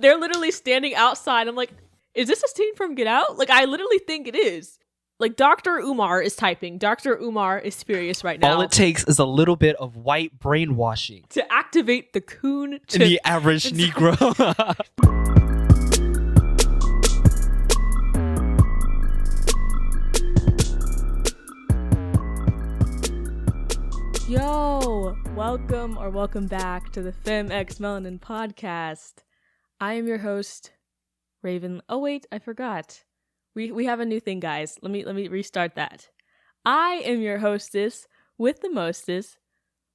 They're literally standing outside. I'm like, is this a scene from Get Out? Like, I literally think it is. Like, Dr. Umar is typing. Dr. Umar is furious right now. All it takes is a little bit of white brainwashing to activate the coon chip. The average Negro. Yo, welcome back to the Fem X Melanin podcast. I am your host, Raven. Oh wait, I forgot. We have a new thing, guys. Let me restart that. I am your hostess with the mostest,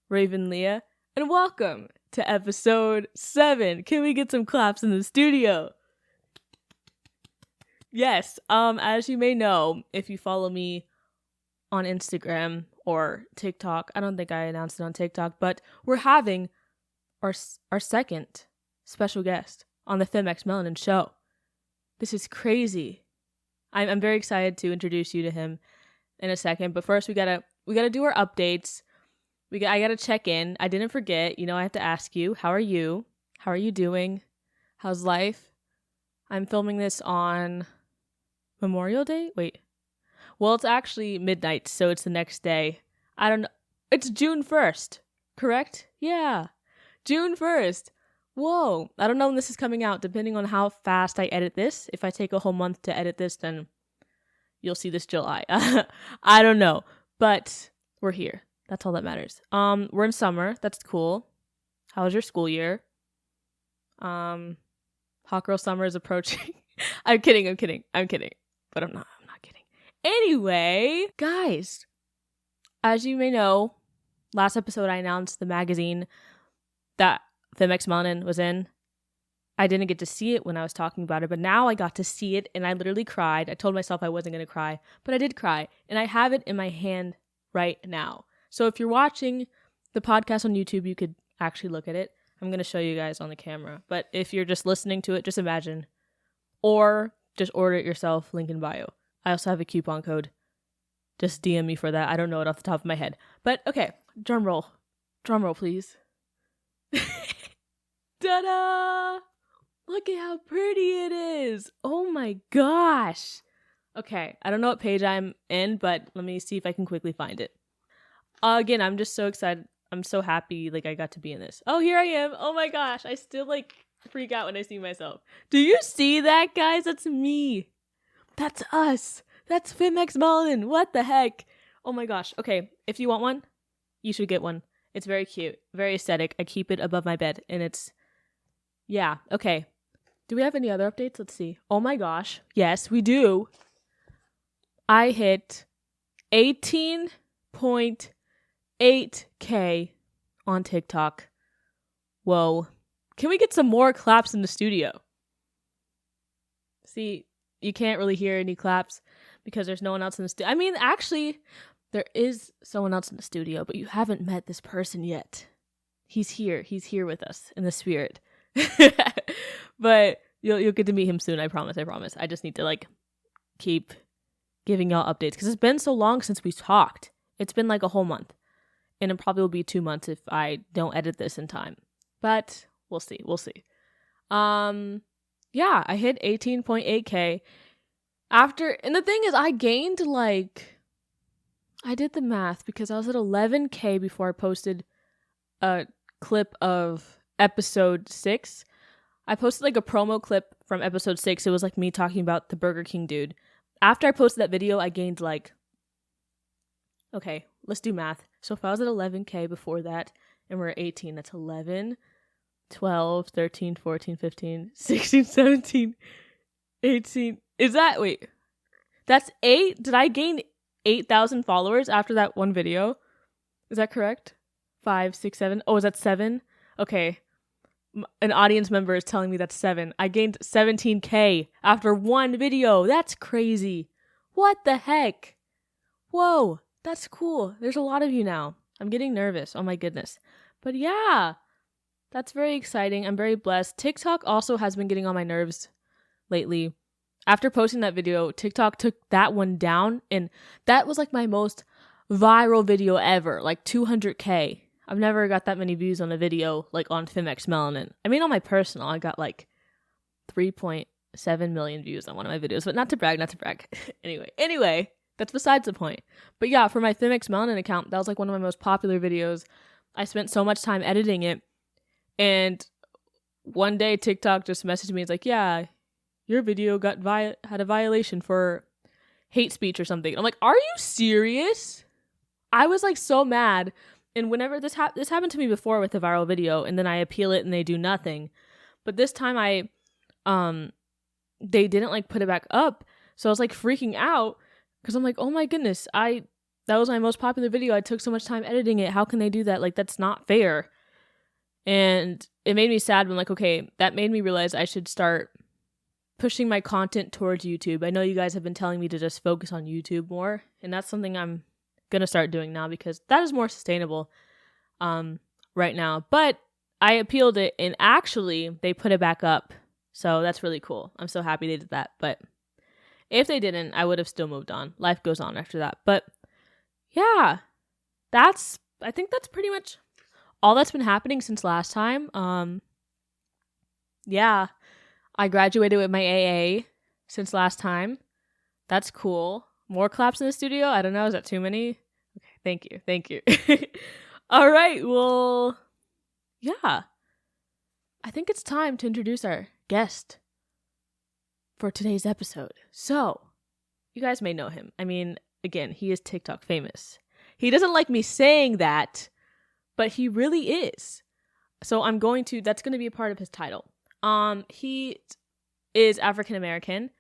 Raven Leah, and welcome to episode 7. Can we get some claps in the studio? Yes, as you may know, if you follow me on Instagram or TikTok, I don't think I announced it on TikTok, but we're having our second special guest on the Fem X Melanin show. This is crazy. I'm very excited to introduce you to him in a second, but first we gotta do our updates. I gotta check in. I didn't forget. I have to ask you, how are you? How are you doing? How's life? I'm filming this on Memorial Day? Wait. Well, it's actually midnight, so it's the next day. I don't know. It's June 1st, correct? Yeah. June 1st. Whoa. I don't know when this is coming out, depending on how fast I edit this. If I take a whole month to edit this, then you'll see this July. I don't know. But we're here. That's all that matters. We're in summer. That's cool. How was your school year? Hot girl summer is approaching. I'm kidding. But I'm not kidding. Anyway, guys, as you may know, last episode I announced the magazine that FemXMelanin was in. I didn't get to see it when I was talking about it, but now I got to see it and I literally cried. I told myself I wasn't going to cry, but I did cry, and I have it in my hand right now. So if you're watching the podcast on YouTube, you could actually look at it. I'm going to show you guys on the camera, but if you're just listening to it, just imagine, or just order it yourself, link in bio. I also have a coupon code. Just DM me for that. I don't know it off the top of my head. But okay, drum roll. Drum roll, please. Ta-da! Look at how pretty it is. Oh my gosh. Okay, I don't know what page I'm in, but let me see if I can quickly find it. Again, I'm just so excited. I'm so happy I got to be in this. Oh, here I am. Oh my gosh. I still freak out when I see myself. Do you see that, guys? That's me. That's us. That's FemXMelanin. What the heck? Oh my gosh. Okay, if you want one, you should get one. It's very cute, very aesthetic. I keep it above my bed, and it's, yeah. Okay. Do we have any other updates? Let's see. Oh my gosh. Yes, we do. I hit 18.8K on TikTok. Whoa. Can we get some more claps in the studio? See, you can't really hear any claps because there's no one else in the studio. I mean, actually, there is someone else in the studio, but you haven't met this person yet. He's here. He's here with us in the spirit. But you'll get to meet him soon. I promise. I just need to keep giving y'all updates because it's been so long since we talked. It's been a whole month, and it probably will be 2 months if I don't edit this in time. But we'll see. Yeah, I hit 18.8K and the thing is, I gained I did the math because I was at 11K before I posted a clip of episode 6. I posted a promo clip from episode 6. It was me talking about the Burger King dude. After I posted that video, I gained okay, let's do math. So if I was at 11K before that and we're at 18, that's 11, 12, 13, 14, 15, 16, 17, 18. Is that, wait, that's 8? Did I gain 8,000 followers after that one video? Is that correct? 5, 6, 7. Oh, is that 7? Okay. An audience member is telling me that's 7. I gained 17K after one video. That's crazy. What the heck? Whoa, that's cool. There's a lot of you now. I'm getting nervous. Oh my goodness. But yeah, that's very exciting. I'm very blessed. TikTok also has been getting on my nerves lately. After posting that video, TikTok took that one down, and that was my most viral video ever, 200K. I've never got that many views on a video on FemXMelanin. I mean, on my personal, I got 3.7 million views on one of my videos, but not to brag. Anyway, that's besides the point. But yeah, for my FemXMelanin account, that was like one of my most popular videos. I spent so much time editing it, and one day TikTok just messaged me. It's like, yeah, your video had a violation for hate speech or something. I'm like, are you serious? I was like so mad. And whenever this happened to me before with a viral video, and then I appeal it and they do nothing. But this time they didn't like put it back up. So I was like freaking out because I'm like, oh my goodness, that was my most popular video. I took so much time editing it. How can they do that? Like, that's not fair. And it made me sad. But I'm like, okay, that made me realize I should start pushing my content towards YouTube. I know you guys have been telling me to just focus on YouTube more, and that's something I'm gonna start doing now because that is more sustainable right now. But I appealed it, and actually they put it back up. So that's really cool. I'm so happy they did that. But if they didn't, I would have still moved on. Life goes on after that. But yeah, I think that's pretty much all that's been happening since last time. Yeah, I graduated with my AA since last time. That's cool. More claps in the studio? I don't know. Is that too many? Okay, thank you. All right, well, yeah. I think it's time to introduce our guest for today's episode. So, you guys may know him. I mean, again, he is TikTok famous. He doesn't like me saying that, but he really is. So that's going to be a part of his title. He is African American.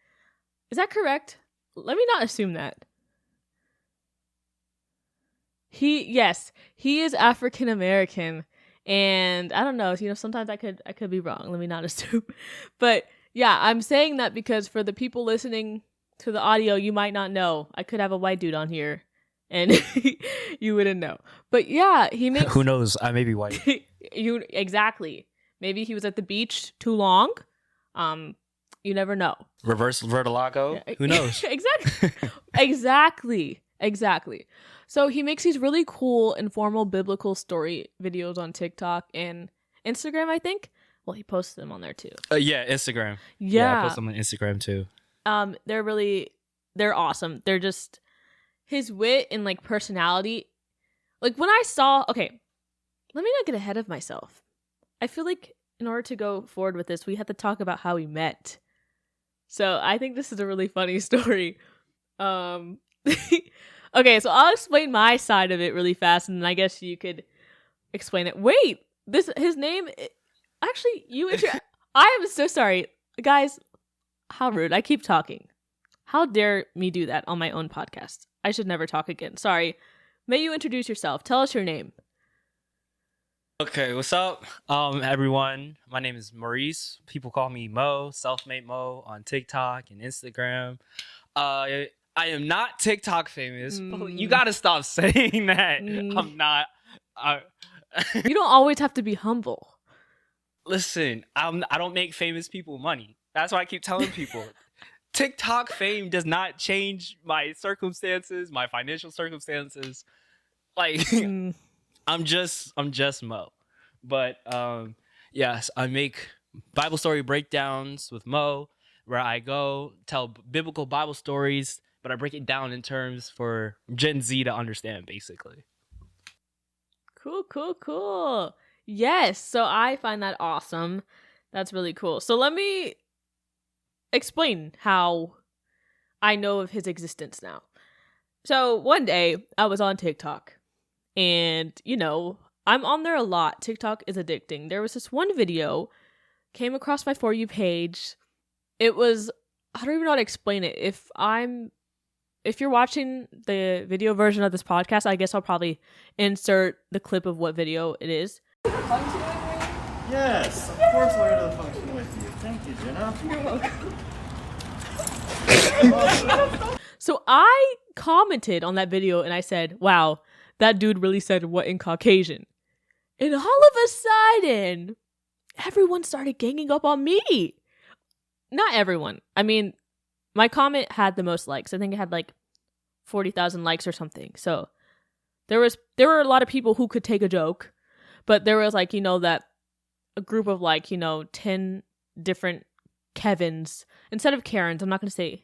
Is that correct? Let me not assume that. He is African American, and I don't know. Sometimes I could be wrong. Let me not assume, but yeah, I'm saying that because for the people listening to the audio, you might not know. I could have a white dude on here, and you wouldn't know. But yeah, he makes. Who knows? I may be white. Exactly. Maybe he was at the beach too long. You never know. Reverse vertilago. Who knows? Exactly. So he makes these really cool, informal, biblical story videos on TikTok and Instagram, I think. Well, he posts them on there too. Yeah, Instagram. Yeah, I post them on Instagram too. They're awesome. They're just his wit and like personality. Like when I saw, okay, let me not get ahead of myself. I feel like in order to go forward with this, we have to talk about how we met. So I think this is a really funny story. Okay, so I'll explain my side of it really fast, and then I guess you could explain it. Wait, his name. Actually, I am so sorry, guys. How rude! I keep talking. How dare me do that on my own podcast? I should never talk again. Sorry. May you introduce yourself? Tell us your name. Okay, what's up, everyone? My name is Maurice. People call me Mo, Selfmade Mo, on TikTok and Instagram. I am not TikTok famous. You gotta stop saying that. I'm not. You don't always have to be humble. Listen, I don't make famous people money. That's why I keep telling people. TikTok fame does not change my circumstances, my financial circumstances. Like, I'm just Mo. But yes, I make Bible story breakdowns with Mo, where I go tell biblical Bible stories, but I break it down in terms for Gen Z to understand, basically. Cool. Yes, so I find that awesome. That's really cool. So let me explain how I know of his existence now. So one day I was on TikTok, and I'm on there a lot. TikTok is addicting. There was this one video came across my For You page. It was, I don't even know how to explain it. If you're watching the video version of this podcast, I guess I'll probably insert the clip of what video it is. Function with me? Yes, of course I'll go to the function with you. Thank you, Jenna. You're welcome. So I commented on that video and I said, wow, that dude really said what in Caucasian. And all of a sudden, everyone started ganging up on me. Not everyone. I mean, my comment had the most likes. I think it had like 40,000 likes or something. So there were a lot of people who could take a joke, but there was like, that a group of like, 10 different Kevins instead of Karens. I'm not gonna say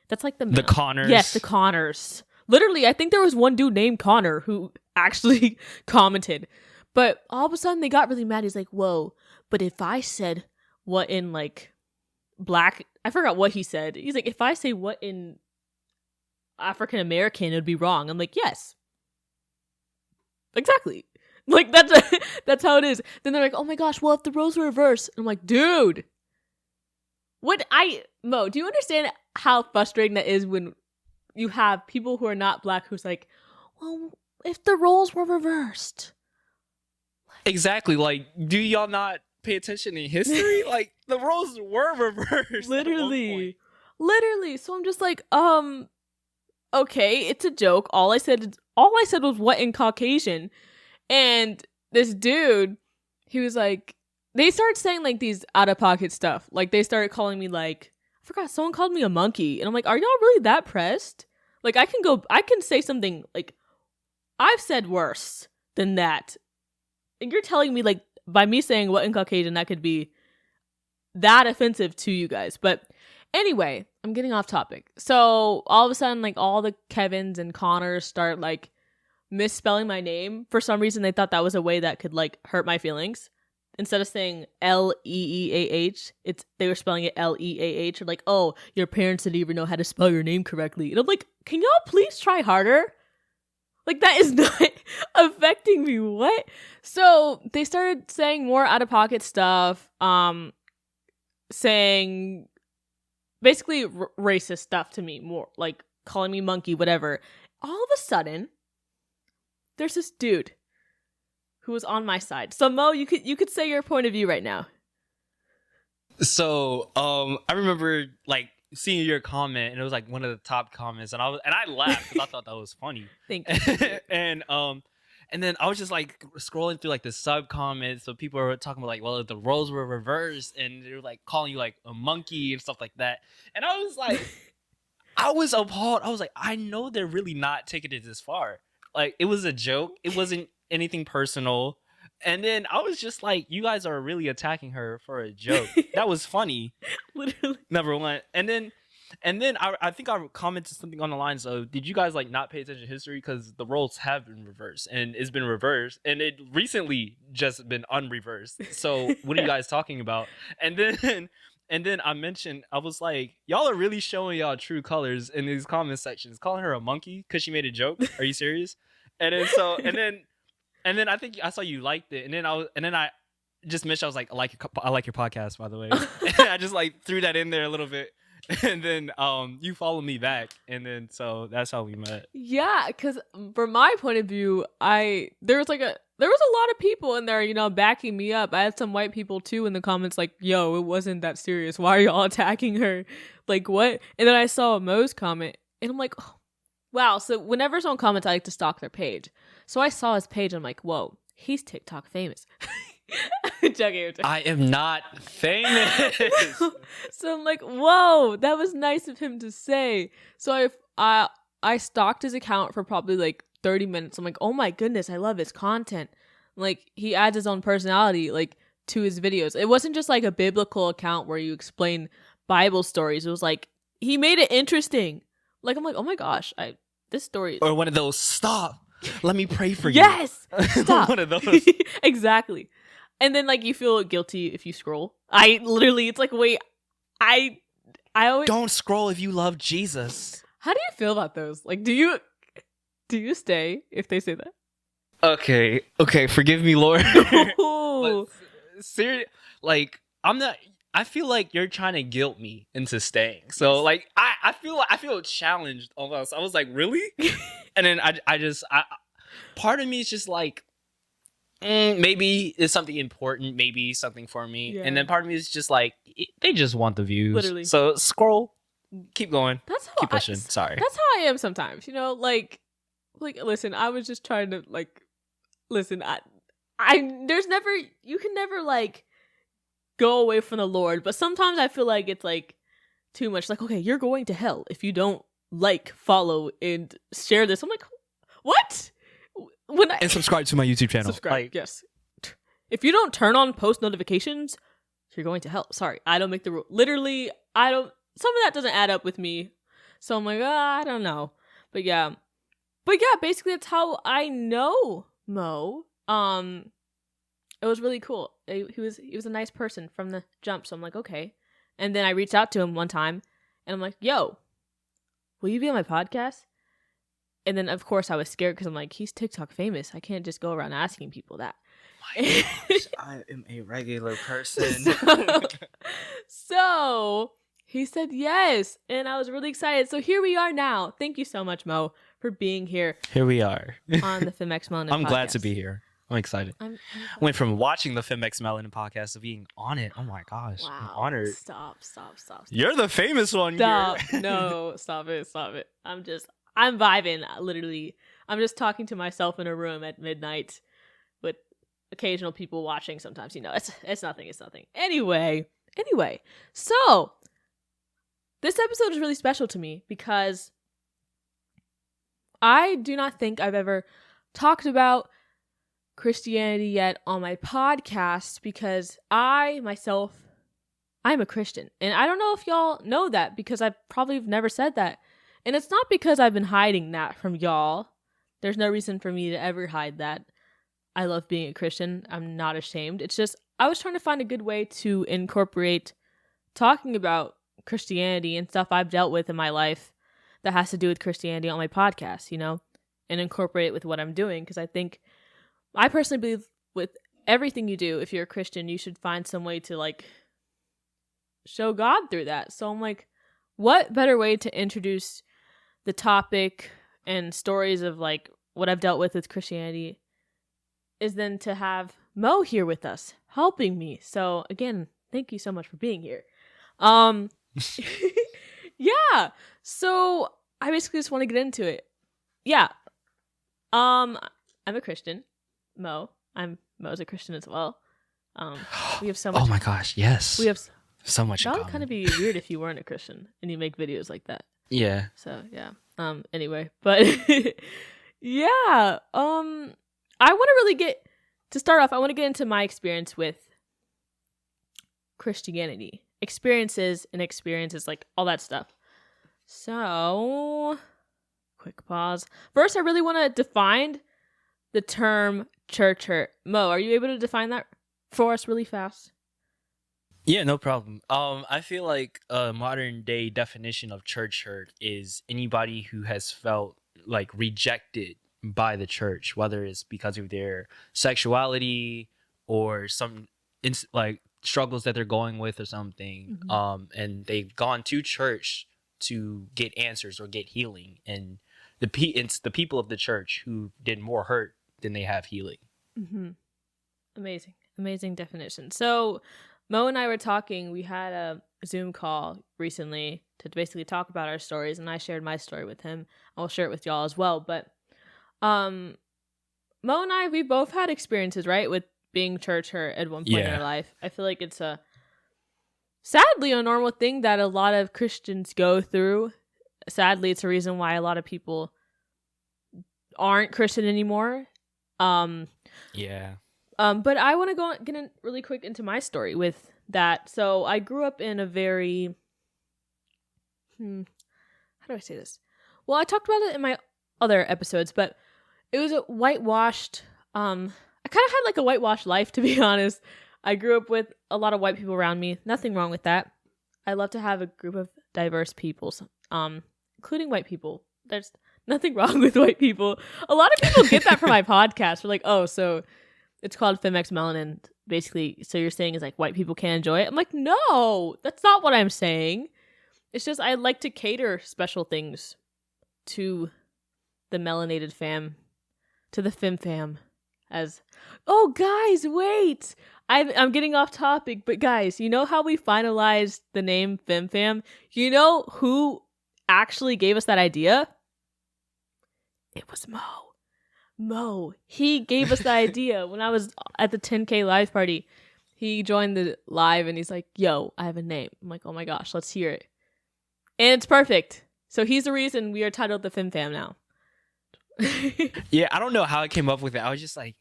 that's like the Connors. Yes, the Connors. Literally, I think there was one dude named Connor who actually commented, but all of a sudden they got really mad. He's like, "Whoa!" But if I said what in like black, I forgot what he said. He's like, if I say what in African American, it'd be wrong. I'm like, yes, exactly. Like that's how it is. Then they're like, oh my gosh, well if the roles were reversed, I'm like, dude, Mo, do you understand how frustrating that is when you have people who are not black who's like, well, if the roles were reversed? Exactly. Like, do y'all not pay attention in history? Like, the roles were reversed. Literally. So I'm just like, okay, it's a joke. All I said was what in Caucasian. And this dude, he was like, they started saying like these out of pocket stuff. Like they started calling me like, I forgot, someone called me a monkey. And I'm like, are y'all really that pressed? Like I can say something like, I've said worse than that. And you're telling me like, by me saying what in Caucasian, that could be that offensive to you guys. But anyway, I'm getting off topic. So all of a sudden, like all the Kevins and Connors start like misspelling my name. For some reason, they thought that was a way that could like hurt my feelings. Instead of saying Leeah, they were spelling it Leah. Or like, oh, your parents didn't even know how to spell your name correctly. And I'm like, can y'all please try harder? Like that is not affecting me. What? So they started saying more out of pocket stuff. Saying basically racist stuff to me, more like calling me monkey, whatever. All of a sudden, there's this dude who was on my side. So Mo, you could say your point of view right now. So I remember like seeing your comment, and it was like one of the top comments, and I laughed because I thought that was funny. Thank you. And then I was just like scrolling through like the sub comments, so people were talking about like, well, if the roles were reversed, and they were like calling you like a monkey and stuff like that. And I was like, I was appalled. I was like, I know they're really not taking it this far. Like it was a joke. It wasn't anything personal. And then I was just like, you guys are really attacking her for a joke. That was funny. Literally. Number one. And then I think I commented something on the lines of, did you guys like not pay attention to history? Because the roles have been reversed, and it's been reversed, and it recently just been unreversed. So what are you guys talking about? And then I mentioned, I was like, y'all are really showing y'all true colors in these comment sections, calling her a monkey because she made a joke. Are you serious? And then I think I saw you liked it, and then I just mentioned, I was like, I like your podcast, by the way. And I just like threw that in there a little bit. And then you followed me back, and then so that's how we met. Yeah, because from my point of view, there was a lot of people in there, you know, backing me up. I had some white people too in the comments like, yo, it wasn't that serious. Why are y'all attacking her? Like what? And then I saw Mo's comment, and I'm like, oh, wow. So whenever someone comments, I like to stalk their page. So I saw his page, I'm like, whoa, he's TikTok famous. Joking. I am not famous. So I'm like, whoa, that was nice of him to say. So I stalked his account for probably like 30 minutes. I'm like, oh my goodness, I love his content. Like he adds his own personality like to his videos. It wasn't just like a biblical account where you explain Bible stories. It was like he made it interesting. Like I'm like, oh my gosh, this story. Or one of those, stop, let me pray for you. Yes, stop. One of those. Exactly. And then like you feel guilty if you scroll. It's like, wait, I always don't scroll if you love Jesus. How do you feel about those? Like, do you stay if they say that? Okay, forgive me, Lord. Seriously, like I feel like you're trying to guilt me into staying. So like I feel challenged almost. I was like, really? And then I just part of me is just like, maybe it's something important, maybe something for me. Yeah. And then part of me is just like, they just want the views. Literally. So scroll, keep going. Keep pushing. Sorry. That's how I am sometimes, you know, like listen, I was just trying to like, listen, you can never like go away from the Lord, but sometimes I feel like it's like too much. Like, okay, you're going to hell if you don't like, follow, and share this. I'm like, what? And subscribe to my YouTube channel. Subscribe, yes. If you don't turn on post notifications, you're going to hell. Sorry, I don't make the rule. Literally, I don't. Some of that doesn't add up with me. So I'm like, I don't know. But yeah, basically that's how I know Mo. It was really cool. He was a nice person from the jump. So I'm like, okay. And then I reached out to him one time, and I'm like, yo, will you be on my podcast? And then of course I was scared because I'm like, he's TikTok famous. I can't just go around asking people that. My gosh, I am a regular person. So he said yes, and I was really excited. So here we are now. Thank you so much, Mo, for being here. Here we are On the FemXMelanin I'm podcast. glad to be here. I'm excited. I went from watching the FemXMelanin podcast to being on it. Oh my gosh. Wow. I'm honored. Stop. You're the famous one Stop. here. No, stop it. I'm vibing, literally. I'm just talking to myself in a room at midnight with occasional people watching sometimes. It's nothing. Anyway, so this episode is really special to me because I do not think I've ever talked about Christianity yet on my podcast because I'm a Christian. And I don't know if y'all know that because I probably have never said that. And it's not because I've been hiding that from y'all. There's no reason for me to ever hide that. I love being a Christian. I'm not ashamed. It's just I was trying to find a good way to incorporate talking about Christianity and stuff I've dealt with in my life that has to do with Christianity on my podcast, and incorporate it with what I'm doing because I personally believe with everything you do, if you're a Christian, you should find some way to show God through that. So I'm like, what better way to introduce the topic and stories of what I've dealt with Christianity is than to have Mo here with us, helping me. So again, thank you so much for being here. Yeah. So I basically just want to get into it. Yeah. I'm a Christian. Mo's a Christian as well. We have so much. Oh my gosh, yes. We have so much in that would common. kind of be weird if you weren't a Christian and you make videos like that. Yeah. So yeah. Anyway, but yeah. I want to really to start off. I want to get into my experience with Christianity, experiences, all that stuff. So, quick pause. First, I really want to define the term church hurt. Mo, are you able to define that for us really fast? Yeah, no problem. I feel like a modern day definition of church hurt is anybody who has felt rejected by the church, whether it's because of their sexuality or some struggles that they're going with or something. Mm-hmm. And they've gone to church to get answers or get healing, and it's the people of the church who did more hurt than they have healing. Mm-hmm. Amazing definition. So Mo and I were talking. We had a Zoom call recently to basically talk about our stories, and I shared my story with him. I'll share it with y'all as well. But Mo and I, we both had experiences, right, with being church hurt at one point in our life. I feel like it's sadly a normal thing that a lot of Christians go through. Sadly, it's a reason why a lot of people aren't Christian anymore. Yeah. But I want to get in really quick into my story with that. So I grew up in a very, how do I say this? Well, I talked about it in my other episodes, but it was a whitewashed, I kind of had a whitewashed life, to be honest. I grew up with a lot of white people around me. Nothing wrong with that. I love to have a group of diverse people, including white people. There's nothing wrong with white people. A lot of people get that from my podcast. They're like, oh, so it's called Fem X Melanin. Basically, so you're saying is white people can't enjoy it? I'm like, no, that's not what I'm saying. It's just I like to cater special things to the melanated fam, to the fem fam. Guys, wait! I'm getting off topic, but guys, you know how we finalized the name Fem Fam? You know who actually gave us that idea? It was Mo. He gave us the idea when I was at the 10K live party. He joined the live and he's like, yo, I have a name. I'm like, oh my gosh, let's hear it. And it's perfect. So he's the reason we are titled the Fem Fam now. Yeah, I don't know how I came up with it. I was just like,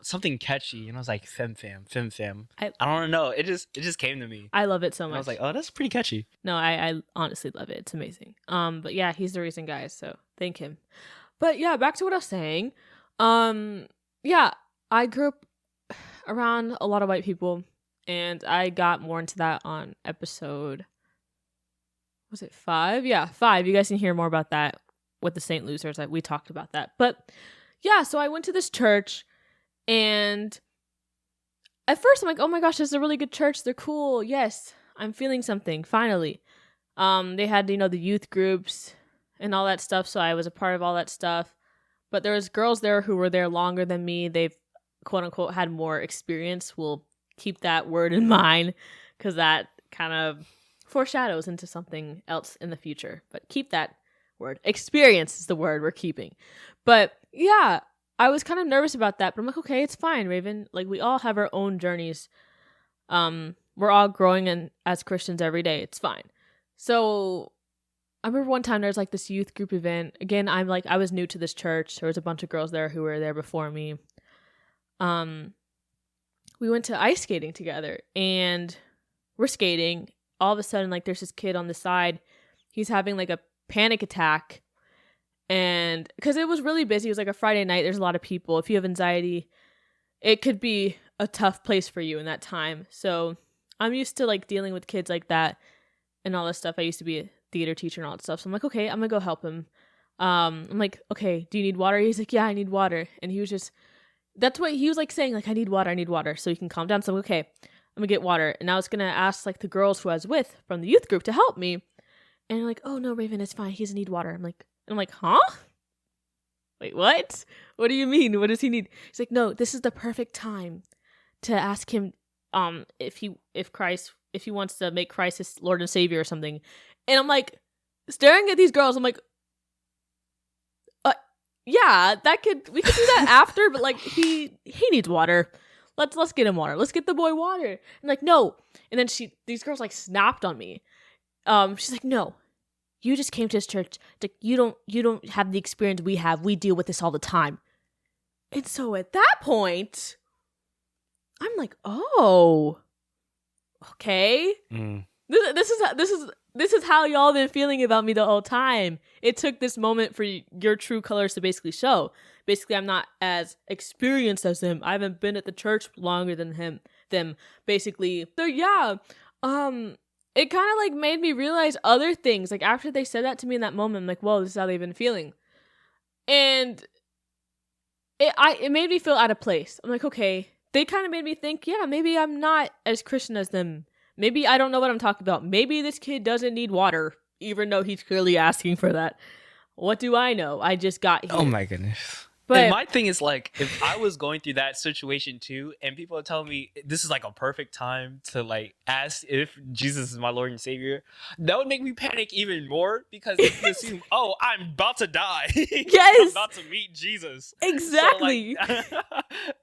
something catchy, and I was like, Fem Fam. I don't know. It just came to me. I love it so And much. I was like, oh, that's pretty catchy. No, I honestly love it. It's amazing. But yeah, he's the reason, guys. So thank him. But yeah, back to what I was saying. Yeah, I grew up around a lot of white people, and I got more into that on episode, was it 5? Yeah, 5. You guys can hear more about that with the St. Losers. We talked about that. But yeah, so I went to this church, and at first I'm like, oh my gosh, this is a really good church. They're cool. Yes, I'm feeling something, finally. They had, the youth groups and all that stuff, so I was a part of all that stuff. But there was girls there who were there longer than me. They've, quote unquote, had more experience. We'll keep that word in mind, because that kind of foreshadows into something else in the future. But keep that word. Experience is the word we're keeping. But yeah, I was kind of nervous about that. But I'm like, okay, it's fine, Raven. Like, we all have our own journeys. We're all growing as Christians every day. It's fine. So I remember one time there was like this youth group event. Again, I was new to this church. There was a bunch of girls there who were there before me. We went to ice skating together, and we're skating. All of a sudden, like, there's this kid on the side. He's having like a panic attack, and because it was really busy, it was like a Friday night. There's a lot of people. If you have anxiety, it could be a tough place for you in that time. So I'm used to like dealing with kids like that and all this stuff. I used to be a theater teacher and all that stuff. So I'm like, okay, I'm gonna go help him. I'm like, okay, do you need water? He's like, yeah, I need water. And he was just, that's what he was like saying, like, I need water so he can calm down. So I'm like, okay, I'm gonna get water. And I was gonna ask like the girls who I was with from the youth group to help me. And they're like, oh no, Raven, it's fine. He doesn't need water. I'm like, huh? Wait, what? What do you mean? What does he need? He's like, no, this is the perfect time to ask him if he wants to make Christ his Lord and Savior or something. And I'm like, staring at these girls, I'm like, yeah, we could do that after, but like he needs water. Let's get him water. Let's get the boy water. And like, no. And then these girls like snapped on me. She's like, no, you just came to this church. Like, you don't have the experience we have. We deal with this all the time. And so at that point, I'm like, oh, okay. This is how y'all been feeling about me the whole time. It took this moment for your true colors to basically show. Basically, I'm not as experienced as him. I haven't been at the church longer than them. Basically, so yeah. It kind of like made me realize other things. Like, after they said that to me in that moment, I'm like, whoa, this is how they've been feeling. And it made me feel out of place. I'm like, okay, they kind of made me think, yeah, maybe I'm not as Christian as them. Maybe I don't know what I'm talking about. Maybe this kid doesn't need water, even though he's clearly asking for that. What do I know? I just got here. Oh my goodness. But and my thing is, like, if I was going through that situation too, and people are telling me this is like a perfect time to like ask if Jesus is my Lord and Savior, that would make me panic even more, because you assume, oh, I'm about to die. Yes. I'm about to meet Jesus. Exactly.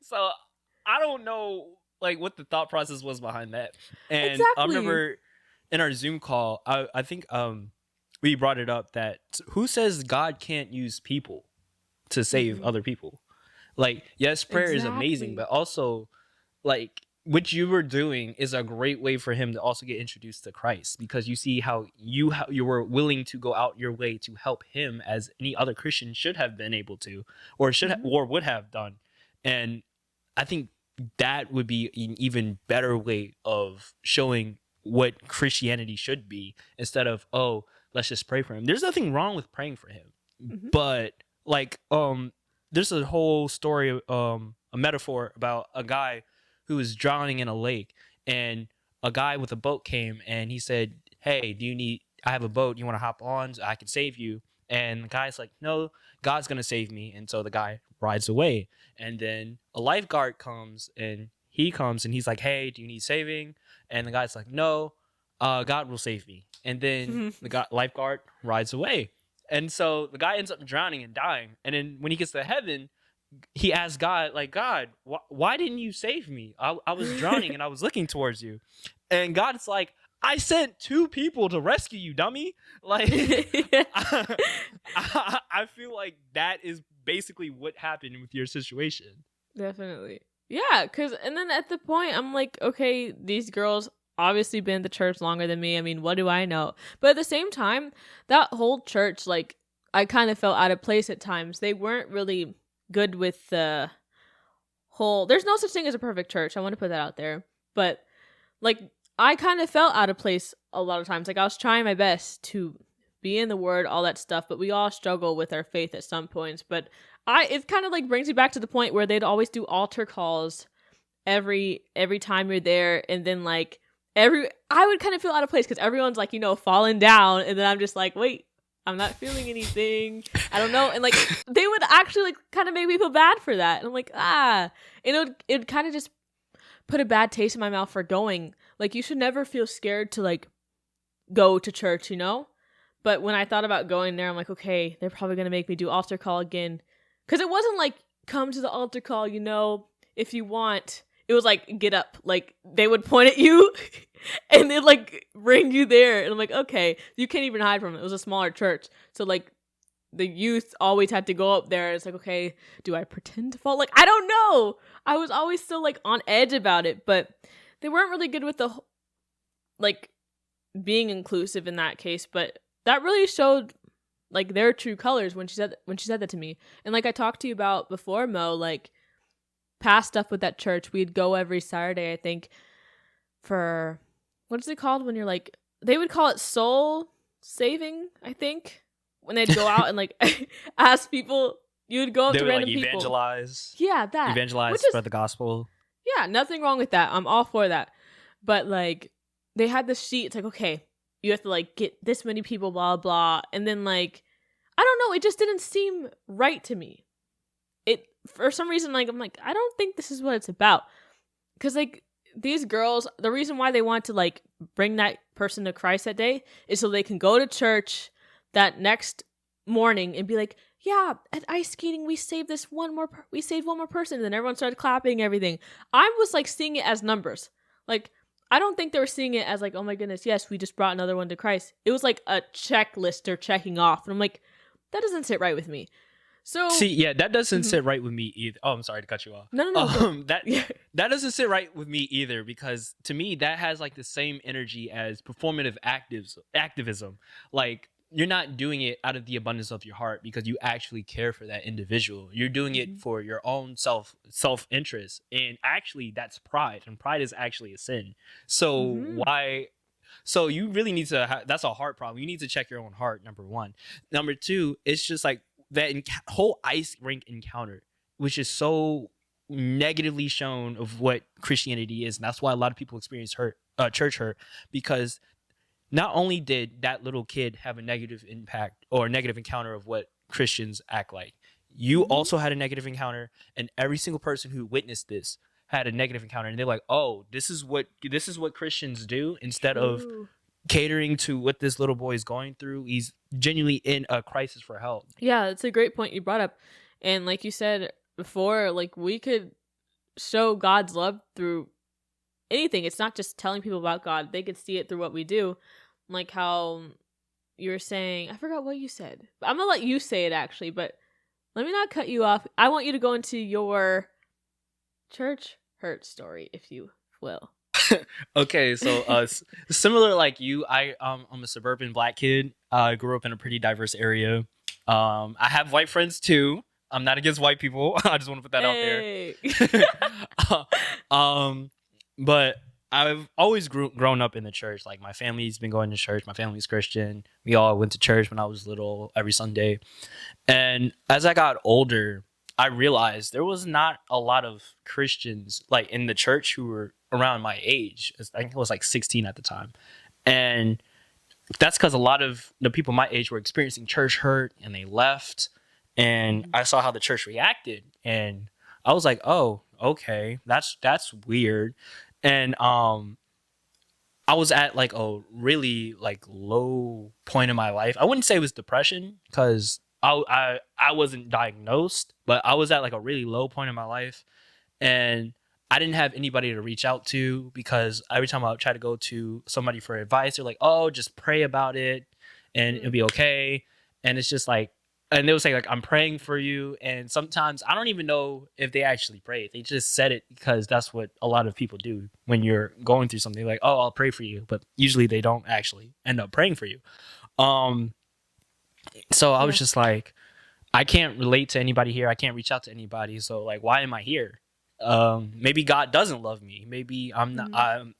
So I don't know like what the thought process was behind that. And Exactly. I remember in our Zoom call, I think we brought it up that who says God can't use people to save other people? Like, yes, prayer is amazing, but also like what you were doing is a great way for him to also get introduced to Christ, because you see how you were willing to go out your way to help him, as any other Christian should have been able to, or or would have done. And I think that would be an even better way of showing what Christianity should be, instead of, oh, let's just pray for him. There's nothing wrong with praying for him, but like there's a whole story, a metaphor about a guy who was drowning in a lake, and a guy with a boat came and he said, hey, I have a boat, you want to hop on so I can save you? And the guy's like, no, God's gonna save me. And so the guy rides away, and then a lifeguard comes and he's like, hey, do you need saving? And the guy's like, no, God will save me. And then the lifeguard rides away. And so the guy ends up drowning and dying. And then when he gets to heaven, he asks God, like, God, why didn't you save me? I was drowning and I was looking towards you. And God's like, I sent 2 people to rescue you, dummy. Like, I feel like that is basically what happened with your situation. Definitely. Yeah, and then at the point, I'm like, okay, these girls obviously been at the church longer than me. I mean, what do I know? But at the same time, that whole church, like, I kind of felt out of place at times. They weren't really good with the whole, there's no such thing as a perfect church. I want to put that out there. But, like, I kind of felt out of place a lot of times. Like, I was trying my best to be in the word, all that stuff, but we all struggle with our faith at some points. But it kind of like brings me back to the point where they'd always do altar calls every time you're there, and then like I would kind of feel out of place because everyone's like, falling down, and then I'm just like, wait, I'm not feeling anything. I don't know. And like they would actually like kind of make me feel bad for that. And I'm like, it kind of just put a bad taste in my mouth for going. Like, you should never feel scared to like go to church, But when I thought about going there, I'm like, okay, they're probably going to make me do altar call again. Because it wasn't like, come to the altar call, if you want. It was like, get up. Like, they would point at you and they'd like bring you there. And I'm like, okay, you can't even hide from it. It was a smaller church. So like the youth always had to go up there. It's like, okay, do I pretend to fall? Like, I don't know. I was always still like on edge about it. But they weren't really good with the like being inclusive in that case. But that really showed like their true colors when she said that to me. And like I talked to you about before, Mo, like past stuff with that church, we'd go every Saturday, I think, for what is it called when you're like, they would call it soul saving, I think, when they'd go out and like ask people. You would go up to random people. Evangelize. Yeah, that. Evangelize, spread the gospel. Yeah, nothing wrong with that. I'm all for that. But like they had this sheet. It's like, okay, you have to like get this many people, blah, blah. And then like, I don't know. It just didn't seem right to me. It, for some reason, like, I'm like, I don't think this is what it's about. Because like these girls, the reason why they want to like bring that person to Christ that day is so they can go to church that next morning and be like, yeah, at ice skating, we saved one more person. And then everyone started clapping, everything. I was like seeing it as numbers. Like, I don't think they were seeing it as like, oh my goodness, yes, we just brought another one to Christ. It was like a checklist they're checking off. And I'm like, that doesn't sit right with me. So see, yeah, that doesn't sit right with me either. Oh, I'm sorry to cut you off. No. That doesn't sit right with me either, because to me that has like the same energy as performative activism. Like, you're not doing it out of the abundance of your heart because you actually care for that individual. You're doing it for your own self-interest. And actually that's pride, and pride is actually a sin. So why? So you really need to, that's a heart problem. You need to check your own heart, number one. Number two, it's just like that whole ice rink encounter, which is so negatively shown of what Christianity is. And that's why a lot of people experience church hurt, because not only did that little kid have a negative impact or a negative encounter of what Christians act like, you also had a negative encounter, and every single person who witnessed this had a negative encounter, and they're like, oh, this is what Christians do, instead of catering to what this little boy is going through. He's genuinely in a crisis for help. Yeah, that's a great point you brought up. And like you said before, like we could show God's love through anything. It's not just telling people about God. They could see it through what we do. Like how you were saying, I forgot what you said. I'm gonna let you say it actually, but let me not cut you off. I want you to go into your church hurt story, if you will. Okay, so similar like you, I'm a suburban Black kid. I grew up in a pretty diverse area. I have white friends too. I'm not against white people. I just want to put that out there. But I've always grown up in the church. Like, my family's been going to church. My family's Christian. We all went to church when I was little, every Sunday. And as I got older, I realized there was not a lot of Christians like in the church who were around my age. I think it was like 16 at the time. And that's because a lot of the people my age were experiencing church hurt, and they left. And I saw how the church reacted, and I was like, oh, okay, that's weird. And I was at like a really like low point in my life. I wouldn't say it was depression, because I wasn't diagnosed, but I was at like a really low point in my life, and I didn't have anybody to reach out to, because every time I would try to go to somebody for advice, they're like, oh, just pray about it and it'll be okay. And it's just like, and they would say like, I'm praying for you. And sometimes I don't even know if they actually pray. They just said it because that's what a lot of people do when you're going through something, like, oh, I'll pray for you. But usually they don't actually end up praying for you. So I was just like, I can't relate to anybody here. I can't reach out to anybody. So like, why am I here? Maybe God doesn't love me. Maybe I'm not,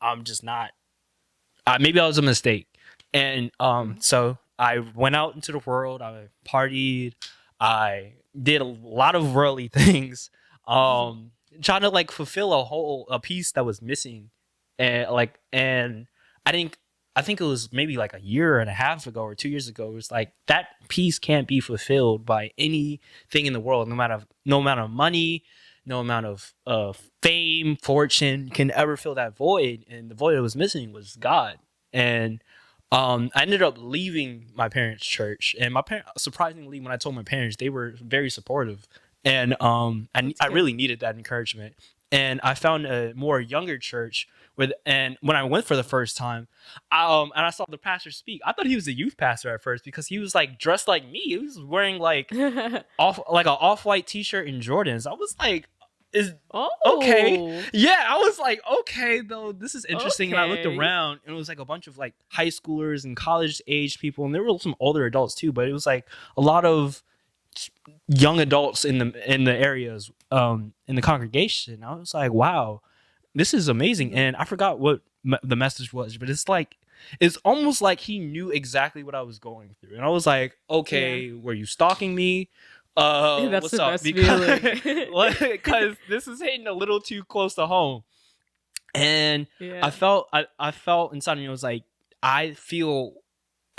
I'm just not, maybe I was a mistake. And so I went out into the world. I partied. I did a lot of worldly things, trying to like fulfill a piece that was missing, and I think it was maybe like a year and a half ago or 2 years ago. It was like that piece can't be fulfilled by anything in the world, no amount of money, no amount of fame, fortune can ever fill that void. And the void that was missing was God. And I ended up leaving my parents' church, and my parents, surprisingly, when I told my parents, they were very supportive, and I really needed that encouragement. And I found a more younger church and when I went for the first time, and I saw the pastor speak, I thought he was a youth pastor at first because he was like dressed like me. He was wearing like an off-white t-shirt and Jordans. I was like, okay. Yeah, I was like, okay, though, this is interesting. Okay. And I looked around, and it was like a bunch of like high schoolers and college age people, and there were some older adults too, but it was like a lot of young adults in the areas, in the congregation. I was like, wow, this is amazing. And I forgot what the message was, but it's almost like he knew exactly what I was going through. And I was like, okay, were you stalking me? That's what's the up? best feeling. Because this is hitting a little too close to home. And I felt inside of me, I was like, I feel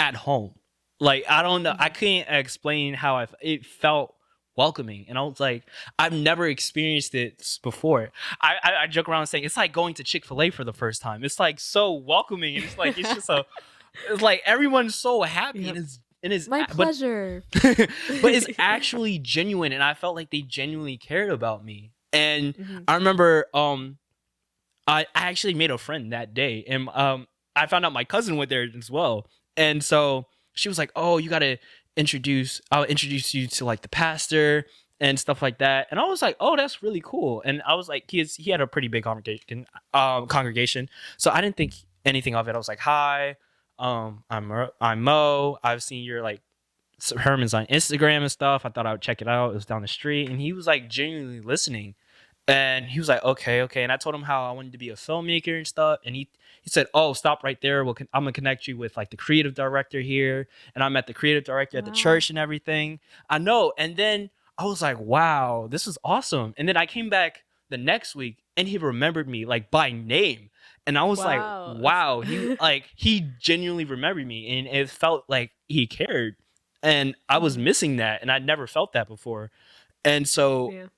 at home. Like, I don't know. I can't explain how it felt welcoming. And I was like, I've never experienced it before. I joke around saying it's like going to Chick-fil-A for the first time. It's like so welcoming. And it's like, it's like everyone's so happy. And it's my pleasure. But it's actually genuine. And I felt like they genuinely cared about me. And I remember I actually made a friend that day. And I found out my cousin went there as well. And so she was like, oh, you got to I'll introduce you to like the pastor and stuff like that. And I was like, oh, that's really cool. And I was like, he had a pretty big congregation. So I didn't think anything of it. I was like, hi, I'm Mo. I've seen your like Herman's on Instagram and stuff. I thought I would check it out. It was down the street. And he was like genuinely listening. And he was like, okay. And I told him how I wanted to be a filmmaker and stuff. And he said, oh, stop right there. I'm going to connect you with like the creative director here. And I met the creative director at the church and everything. I know. And then I was like, wow, this is awesome. And then I came back the next week and he remembered me like by name. And I was like, wow, he genuinely remembered me. And it felt like he cared. And I was missing that. And I'd never felt that before. And so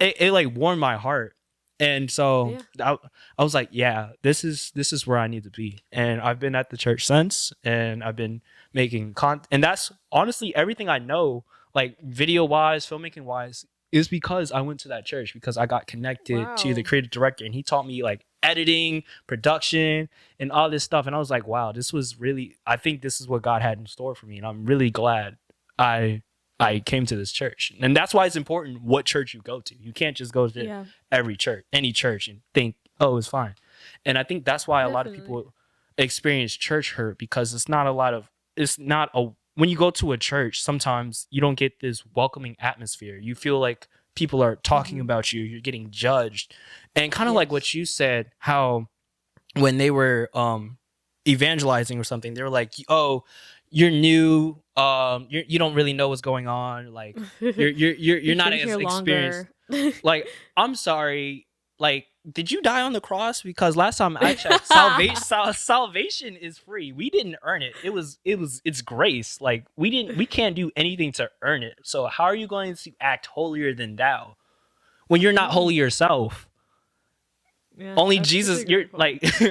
it like warmed my heart. And so I was like, yeah, this is where I need to be. And I've been at the church since, and I've been making content. And that's honestly everything I know, like video wise, filmmaking wise, is because I went to that church, because I got connected to the creative director, and he taught me like editing, production, and all this stuff. And I was like, wow, I think this is what God had in store for me. And I'm really glad I came to this church. And that's why it's important what church you go to. You can't just go to any church and think, oh, it's fine. And I think that's why a lot of people experience church hurt, because when you go to a church, sometimes you don't get this welcoming atmosphere. You feel like people are talking about you. You're getting judged. And kind of like what you said, how when they were evangelizing or something, they were like, oh, you're new, you don't really know what's going on, like you're not as experienced. Like, I'm sorry, like, did you die on the cross? Because last time I checked, salvation is free. We didn't earn it. It's grace. Like, we can't do anything to earn it. So how are you going to act holier than thou when you're not holy yourself? Only Jesus,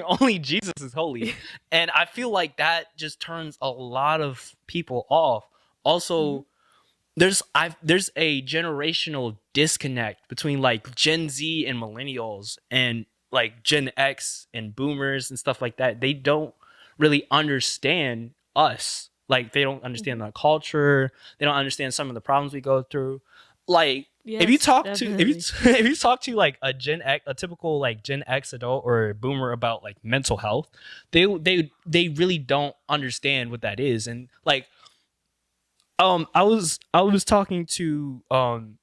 only Jesus is holy. And I feel like that just turns a lot of people off. Also, there's a generational disconnect between like Gen Z and millennials, and like Gen X and boomers and stuff like that. They don't really understand us. Like, they don't understand the culture. They don't understand some of the problems we go through. Like, if you talk to if you talk to like a typical like Gen X adult or a boomer about like mental health, they really don't understand what that is. And like, I was talking to an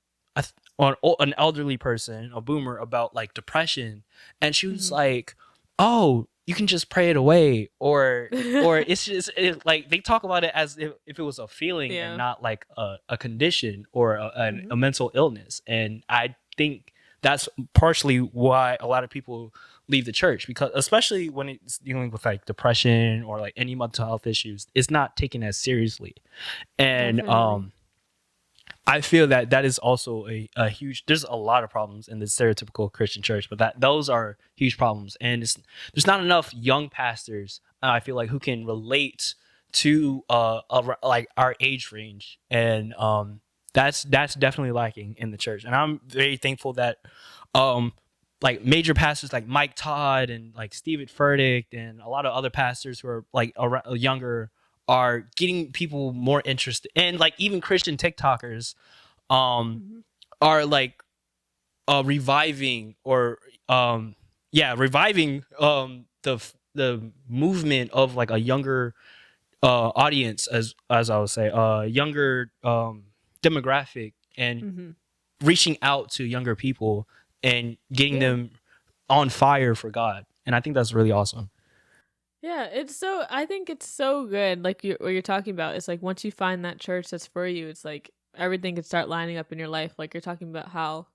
elderly person, a boomer, about like depression, and she was like, "Oh, you can just pray it away," or it's just like they talk about it as if it was a feeling and not like a condition or a mental illness. And I think that's partially why a lot of people leave the church, because especially when it's dealing with like depression or like any mental health issues, it's not taken as seriously. And definitely. I feel that is also a huge. There's a lot of problems in the stereotypical Christian church, but those are huge problems, and there's not enough young pastors. I feel like who can relate to like our age range, and that's definitely lacking in the church. And I'm very thankful that like major pastors like Mike Todd and like Stephen Furtick and a lot of other pastors who are like younger are getting people more interested, and like even Christian TikTokers are like reviving the movement of like a younger audience, as I would say, younger demographic, and reaching out to younger people and getting them on fire for God. And I think that's really awesome. Yeah, I think it's so good. Like what you're talking about is like, once you find that church that's for you, it's like everything can start lining up in your life. Like you're talking about how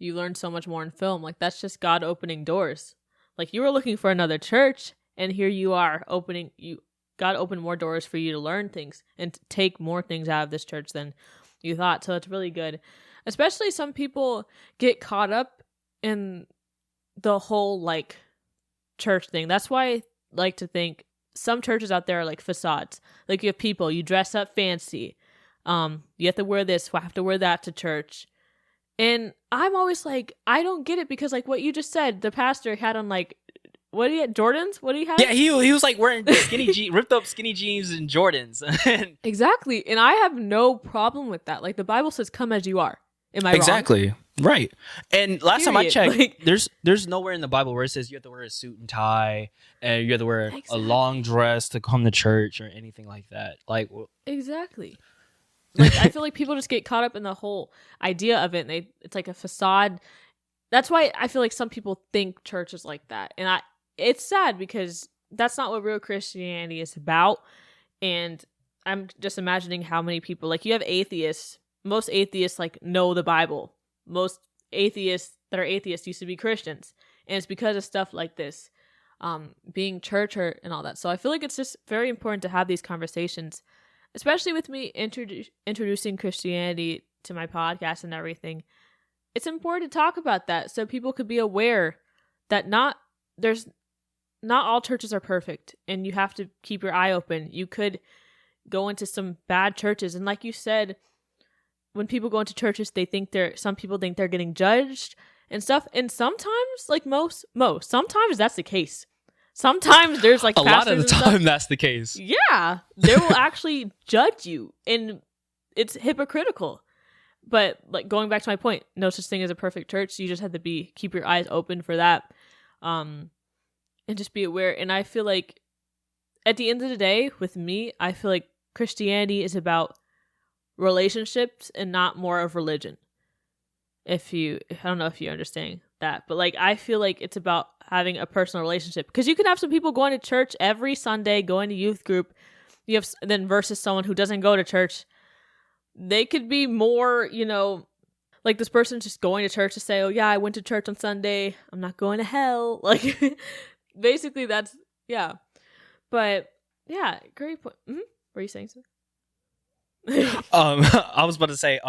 you learned so much more in film. Like that's just God opening doors. Like you were looking for another church, and here you are God opened more doors for you to learn things and to take more things out of this church than you thought. So it's really good. Especially some people get caught up in the whole like church thing. That's why I like to think some churches out there are like facades. Like you have people, you dress up fancy. You have to wear this, I have to wear that to church. And I'm always like, I don't get it, because like what you just said, the pastor had on like, what do you have, Jordans? What do you have? Yeah, he was like wearing ripped up skinny jeans and Jordans. Exactly. And I have no problem with that. Like the Bible says, come as you are. Am I wrong? Exactly. Right. And last time I checked, like, there's nowhere in the Bible where it says you have to wear a suit and tie and you have to wear a long dress to come to church or anything like that. Like exactly. Like I feel like people just get caught up in the whole idea of it, and it's like a facade. That's why I feel like some people think church is like that. And it's sad, because that's not what real Christianity is about. And I'm just imagining how many people, like you have atheists. Most atheists like know the Bible. Most atheists that are atheists used to be Christians. And it's because of stuff like this, being church hurt and all that. So I feel like it's just very important to have these conversations, especially with me introducing Christianity to my podcast and everything. It's important to talk about that so people could be aware that not all churches are perfect, and you have to keep your eye open. You could go into some bad churches, and like you said, when people go into churches, some people think they're getting judged and stuff. And sometimes, like sometimes that's the case. Sometimes there's like a lot of the time that's the case. Yeah, they will actually judge you, and it's hypocritical. But like going back to my point, no such thing as a perfect church. So you just have to keep your eyes open for that, and just be aware. And I feel like at the end of the day, with me, I feel like Christianity is about relationships and not more of religion. I don't know if you understand that, but like I feel like it's about having a personal relationship, because you can have some people going to church every Sunday, going to youth group, then versus someone who doesn't go to church. They could be more, like this person's just going to church to say, oh yeah, I went to church on Sunday, I'm not going to hell. Like basically that's, yeah. But yeah, great point. Were you saying something? I was about to say,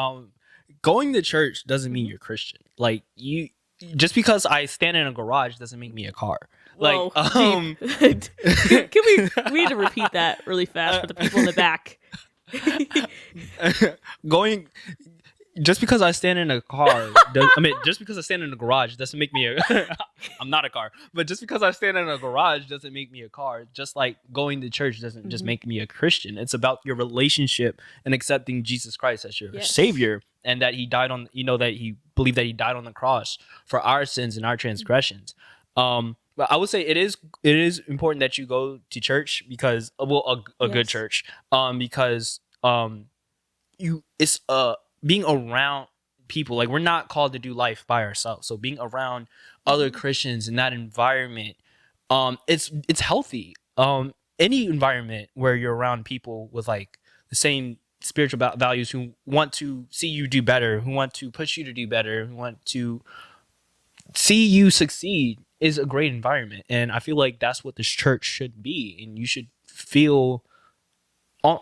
going to church doesn't mean you're Christian. Like just because I stand in a garage doesn't make me a car. Whoa, like, we need to repeat that really fast for the people in the back. just because I stand in a car, just because I stand in a garage doesn't make me I'm not a car, but just because I stand in a garage doesn't make me a car. Just like going to church doesn't just make me a Christian. It's about your relationship and accepting Jesus Christ as your savior, and that he died on, that he believed that he died on the cross for our sins and our transgressions. But I would say it is important that you go to church because a good church, because it's being around people. Like, we're not called to do life by ourselves, so being around other Christians in that environment, it's healthy. Any environment where you're around people with like the same spiritual values, who want to see you do better, who want to push you to do better, who want to see you succeed, is a great environment. And I feel like that's what this church should be, and you should feel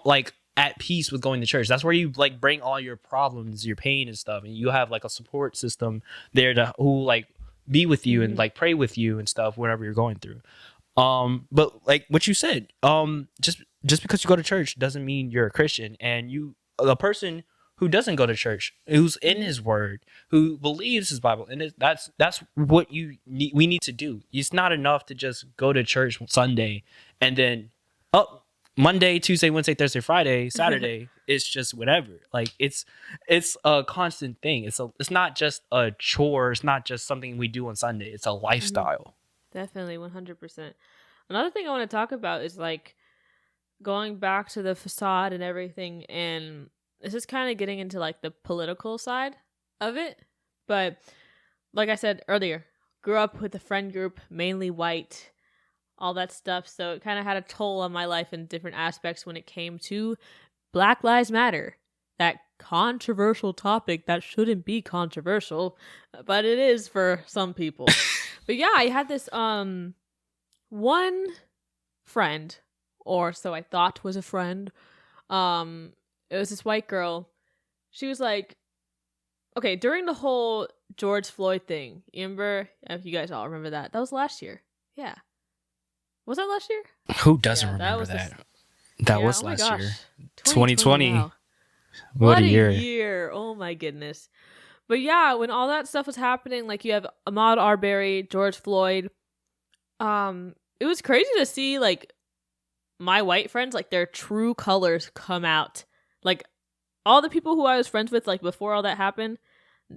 like at peace with going to church. That's where you like bring all your problems, your pain and stuff, and you have like a support system there who like be with you and like pray with you and stuff whenever you're going through. But like what you said, just because you go to church doesn't mean you're a Christian. And the person who doesn't go to church, who's in his word, who believes his Bible, and that's what we need to do. It's not enough to just go to church Sunday and then Monday, Tuesday, Wednesday, Thursday, Friday, Saturday, it's just whatever. Like, it's a constant thing. It's not just a chore. It's not just something we do on Sunday. It's a lifestyle. Definitely, 100%. Another thing I want to talk about is like going back to the facade and everything, and this is kind of getting into like the political side of it. But like I said earlier, grew up with a friend group, mainly white, all that stuff. So it kind of had a toll on my life in different aspects when it came to Black Lives Matter. That controversial topic that shouldn't be controversial, but it is for some people. But yeah, I had this one friend, or so I thought was a friend. It was this white girl. She was like, okay, during the whole George Floyd thing, you remember? If you guys all remember that. That was last year. Yeah. Was that last year? Who doesn't remember that? That was last year. 2020. Wow. What a year. Oh my goodness. But yeah, when all that stuff was happening, like you have Ahmaud Arbery, George Floyd, it was crazy to see like my white friends, like their true colors come out. Like all the people who I was friends with, like before all that happened,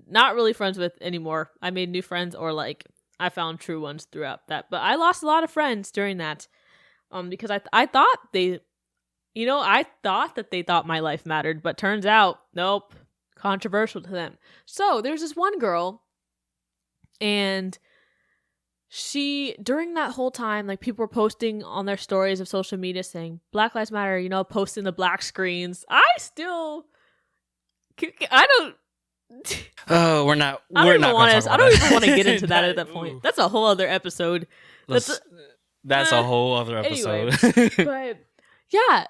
not really friends with anymore. I made new friends, or like I found true ones throughout that. But I lost a lot of friends during that, because I thought I thought that they thought my life mattered, but turns out, nope, controversial to them. So there's this one girl, and she, during that whole time, like people were posting on their stories of social media saying Black Lives Matter, posting the black screens. I don't even want to get into that at that point. That's a whole other episode. That's a whole other episode. Anyway, but yeah,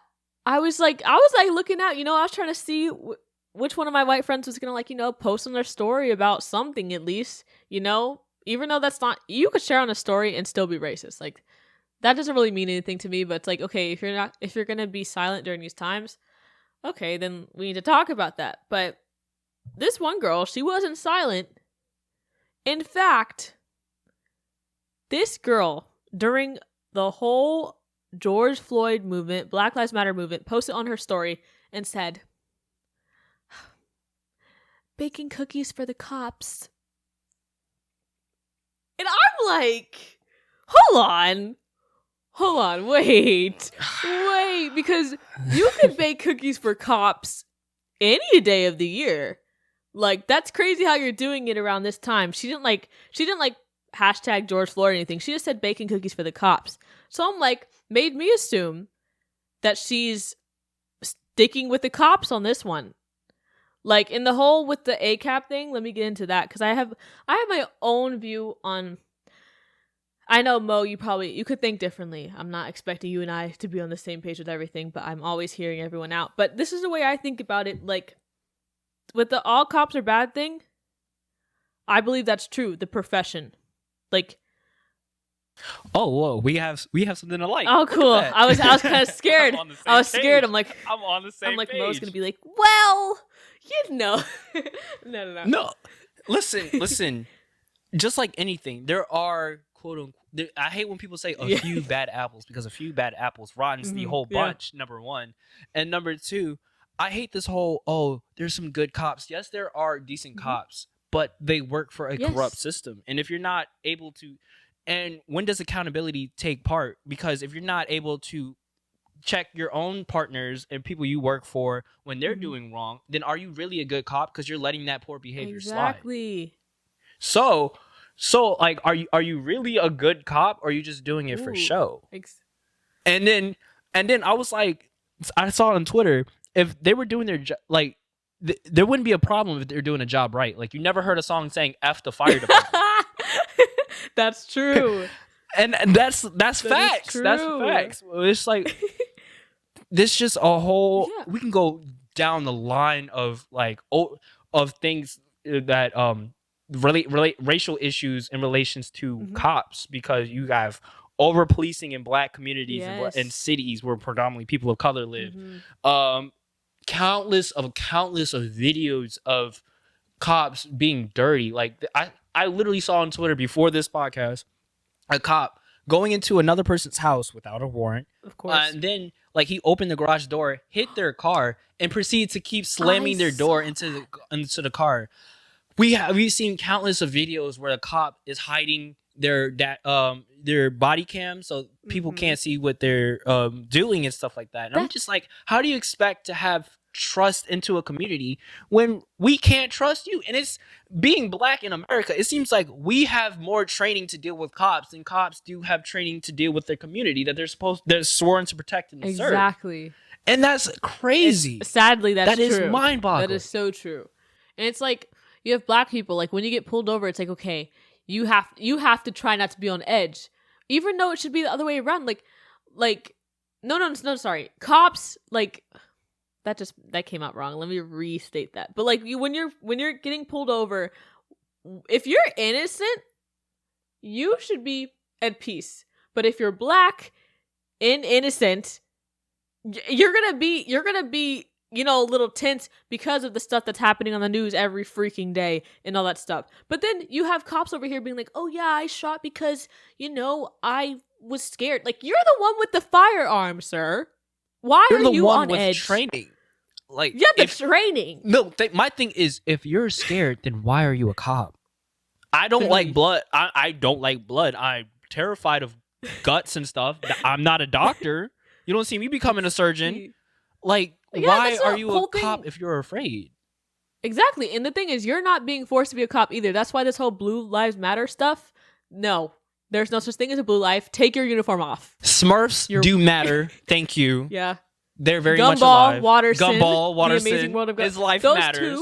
I was like looking out, I was trying to see which one of my white friends was going to post on their story about something, at least, even though that's not, you could share on a story and still be racist. Like that doesn't really mean anything to me, but it's like, okay, if you're going to be silent during these times, okay, then we need to talk about that. But this one girl, she wasn't silent. In fact, this girl, during the whole George Floyd movement, Black Lives Matter movement, posted on her story and said, baking cookies for the cops. And I'm like, hold on, wait, because you can bake cookies for cops any day of the year. Like, that's crazy how you're doing it around this time. She didn't hashtag George Floyd or anything. She just said baking cookies for the cops. So I'm like, made me assume that she's sticking with the cops on this one. Like, in the whole with the ACAB thing, let me get into that, because I have my own view on. I know, Mo, you could think differently. I'm not expecting you and I to be on the same page with everything, but I'm always hearing everyone out. But this is the way I think about it. Like, with the all cops are bad thing, I believe that's true. The profession, like, oh, whoa, we have something to like. Oh, cool. I was kind of scared. I was scared. I'm on the same. I'm like, page. Mo's gonna be like, well, You know. No. No, listen. Just like anything, there are quote unquote. I hate when people say a few bad apples because a few bad apples rottens the whole bunch. Number one, and number two, I hate this whole there's some good cops. Yes, there are decent cops, but they work for a corrupt system. And if you're not able to, and when does accountability take part? Because if you're not able to check your own partners and people you work for when they're doing wrong, then are you really a good cop? Because you're letting that poor behavior slide. Exactly. So like, are you really a good cop, or are you just doing it for show? And then I was like, I saw on Twitter, if they were doing their job, like, there wouldn't be a problem if they're doing a job right. Like, you never heard a song saying "F the fire department." That's true. and that's facts. That's facts. It's like this just a whole. Yeah. We can go down the line of like of things that relate racial issues in relations to cops, because you have over policing in black communities and cities where predominantly people of color live. Countless of videos of cops being dirty. Like I literally saw on Twitter before this podcast a cop going into another person's house without a warrant. Of course. And then like he opened the garage door, hit their car, and proceeded to keep slamming their door into the car. We've seen countless of videos where a cop is hiding their body cam so people can't see what they're doing and stuff like that. And I'm just like, how do you expect to have trust into a community when we can't trust you? And it's being black in America, it seems like we have more training to deal with cops than cops do have training to deal with their community that they're sworn to protect and serve. Exactly. And that's crazy. Sadly, that is mind-boggling. That is so true. And it's like, you have black people, like when you get pulled over, it's like, okay, you have to try not to be on edge, even though it should be the other way around. Like no, sorry, cops, like that came out wrong. Let me restate that. But like when you're getting pulled over, if you're innocent, you should be at peace. But if you're black and innocent, you're gonna be a little tense because of the stuff that's happening on the news every freaking day and all that stuff. But then you have cops over here being like, oh yeah, I shot because, I was scared. Like, you're the one with the firearm, sir. Why are you on edge? Training. Like, training. No, my thing is, if you're scared, then why are you a cop? I don't like blood. I don't like blood. I'm terrified of guts and stuff. I'm not a doctor. You don't see me becoming a surgeon. Like, why are you a cop if you're afraid? Exactly. And the thing is, you're not being forced to be a cop either. That's why this whole Blue Lives Matter stuff, no. There's no such thing as a blue life. Take your uniform off. Smurfs do matter. Thank you. Yeah. They're very much alive. Gumball, Watterson. The Amazing World of His life matters.